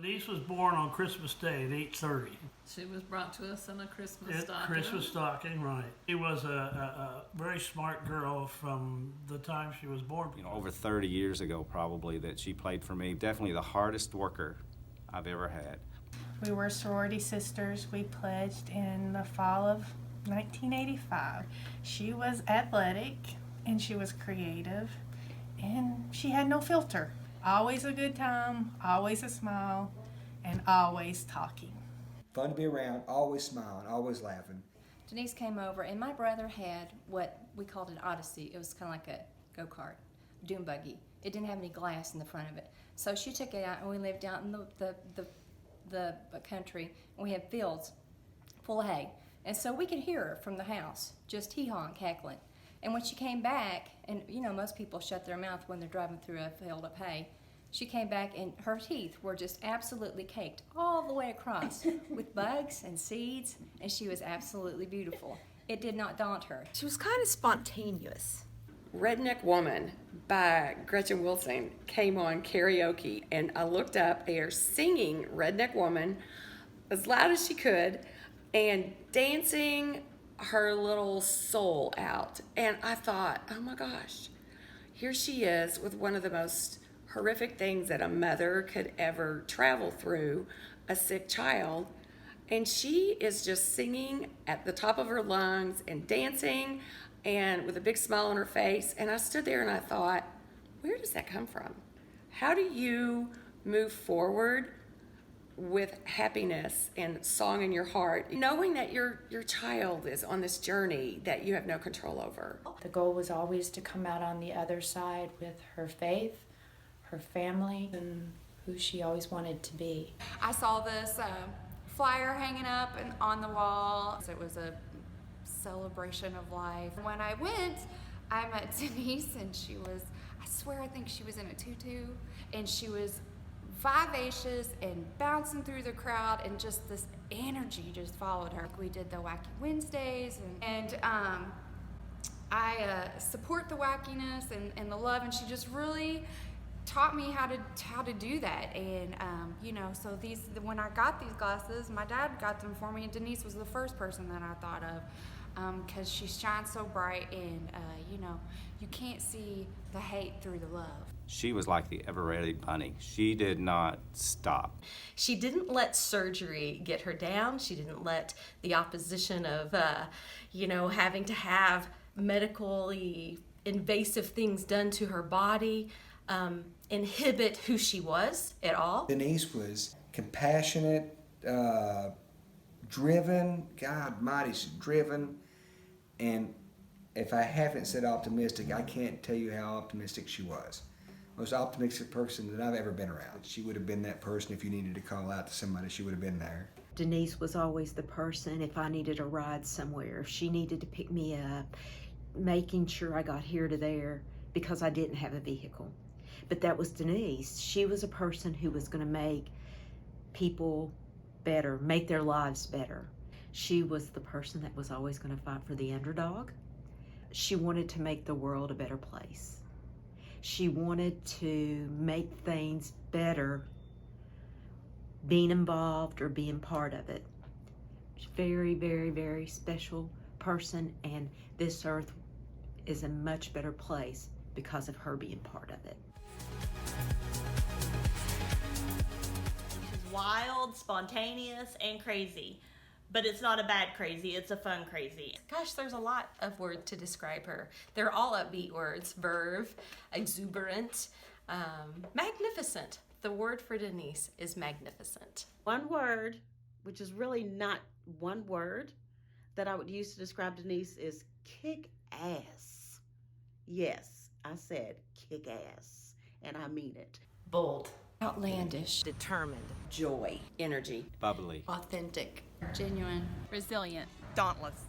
Denise was born on Christmas Day at 8:30. She was brought to us in a Christmas stocking. Christmas stocking, right. She was a very smart girl from the time she was born. You know, over 30 years ago probably that she played for me. Definitely the hardest worker I've ever had. We were sorority sisters. We pledged in the fall of 1985. She was athletic and she was creative and she had no filter. Always a good time, always a smile, and always talking. Fun to be around, always smiling, always laughing. Denise came over, and my brother had what we called an Odyssey. It was kind of like a go-kart, dune buggy. It didn't have any glass in the front of it. So she took it out, and we lived out in the country, and we had fields full of hay. And so we could hear her from the house, just hee-hawing, cackling. And when she came back, and you know most people shut their mouth when they're driving through a field of hay, she came back and her teeth were just absolutely caked all the way across with bugs and seeds, and she was absolutely beautiful. It did not daunt her. She was kind of spontaneous. Redneck Woman by Gretchen Wilson came on karaoke, and I looked up, they are singing Redneck Woman as loud as she could and dancing her little soul out. And I thought, oh my gosh, here she is with one of the most horrific things that a mother could ever travel through, a sick child. And she is just singing at the top of her lungs and dancing and with a big smile on her face. And I stood there and I thought, where does that come from? How do you move forward with happiness and song in your heart, knowing that your child is on this journey that you have no control over? The goal was always to come out on the other side with her faith, her family, and who she always wanted to be. I saw this flyer hanging up and on the wall. It was a celebration of life. When I went, I met Denise, and she was, I swear, I think she was in a tutu, and she was vivacious and bouncing through the crowd, and just this energy just followed her. We did the Wacky Wednesdays, and I support the wackiness and the love, and she just really taught me how to do that. And you know, so when I got these glasses, my dad got them for me, and Denise was the first person that I thought of, because she shines so bright, and you know, you can't see the hate through the love. She was like the ever-ready bunny. She did not stop. She didn't let surgery get her down. She didn't let the opposition of, you know, having to have medically invasive things done to her body inhibit who she was at all. Denise was compassionate, driven, God mighty, she's driven, and if I haven't said optimistic, I can't tell you how optimistic she was. Most optimistic person that I've ever been around. She would have been that person if you needed to call out to somebody, she would have been there. Denise was always the person if I needed a ride somewhere, if she needed to pick me up, making sure I got here to there because I didn't have a vehicle. But that was Denise. She was a person who was going to make people better, make their lives better. She was the person that was always going to fight for the underdog. She wanted to make the world a better place. She wanted to make things better, being involved or being part of it. She's a very, very, very special person, and this earth is a much better place because of her being part of it. She's wild, spontaneous, and crazy. But it's not a bad crazy, it's a fun crazy. Gosh, there's a lot of words to describe her. They're all upbeat words. Verve, exuberant, magnificent. The word for Denise is magnificent. One word, which is really not one word, that I would use to describe Denise is kick ass. Yes, I said kick ass, and I mean it. Bold. Outlandish. Determined. Joy, energy, Bubbly. Authentic. Genuine. Resilient. Dauntless.